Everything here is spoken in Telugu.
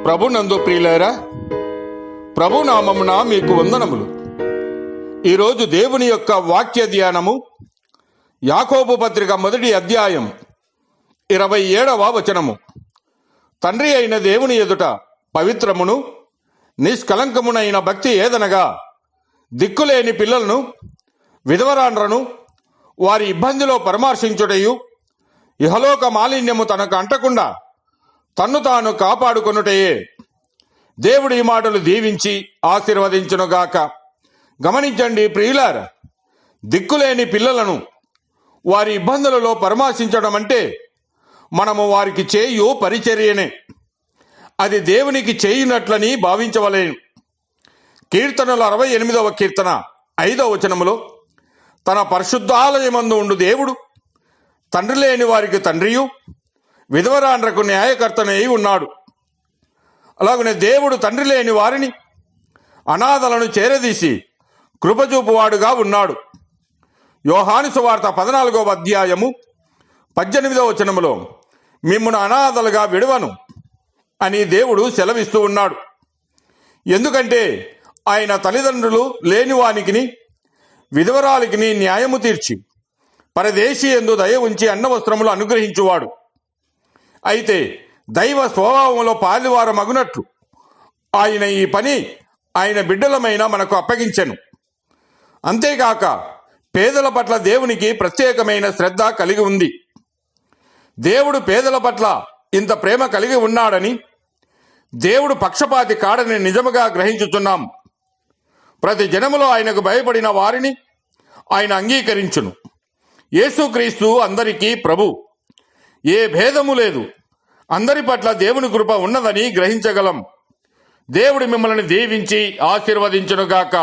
ప్రభునందు ప్రియులారా, ప్రభు నామమున మీకు వందనములు. ఈరోజు దేవుని యొక్క వాక్య ధ్యానము యాకోబు పత్రిక 1వ అధ్యాయం 27వ వచనము. తండ్రి అయిన దేవుని ఎదుట పవిత్రమును నిష్కలంకమునైన భక్తి ఏదనగా, దిక్కులేని పిల్లలను విధవరాండ్రను వారి ఇబ్బందిలో పరామర్శించుటయు, ఇహలోక మాలిన్యము తనకు అంటకుండా తన్ను తాను కాపాడుకొనుటయే. దేవుడు ఈ మాటలు దీవించి ఆశీర్వదించునుగాక. గమనించండి ప్రియులారా, దిక్కులేని పిల్లలను వారి ఇబ్బందులలో పరామర్శించడం అంటే మనము వారికి చేయు పరిచర్యనే. అది దేవునికి చేయునట్లని భావించవలేను. కీర్తనల 68వ కీర్తన 5వ వచనములో, తన పరిశుద్ధాలయమందు ఉండు దేవుడు తండ్రి లేని వారికి తండ్రియు విధవరాండ్రకు న్యాయకర్తనై ఉన్నాడు. అలాగనే దేవుడు తండ్రి లేని వారిని, అనాథలను చేరదీసి కృపచూపువాడుగా ఉన్నాడు. యోహాను సువార్త 14వ అధ్యాయము 18వ వచనములో, మిమ్మును అనాథలుగా విడువను అని దేవుడు సెలవిస్తూ ఉన్నాడు. ఎందుకంటే ఆయన తల్లిదండ్రులు లేనివానికిని విధవరాలికిని న్యాయము తీర్చి పరదేశీ యందు దయ ఉంచి అన్నవస్త్రములు అనుగ్రహించువాడు. అయితే దైవ స్వభావంలో పాలివార మగునట్లు ఆయన ఈ పని ఆయన బిడ్డలమైన మనకు అప్పగించెను. అంతేగాక పేదల పట్ల దేవునికి ప్రత్యేకమైన శ్రద్ధ కలిగి ఉంది. దేవుడు పేదల పట్ల ఇంత ప్రేమ కలిగి ఉన్నాడని, దేవుడు పక్షపాతి కాడని నిజముగా గ్రహించుతున్నాం. ప్రతి జనములో ఆయనకు భయపడిన వారిని ఆయన అంగీకరించును. యేసుక్రీస్తు అందరికీ ప్రభు. ఏ భేదము లేదు. అందరి పట్ల దేవుని కృప ఉన్నదని గ్రహించగలం. దేవుడు మిమ్మల్ని దీవించి ఆశీర్వదించునుగాక.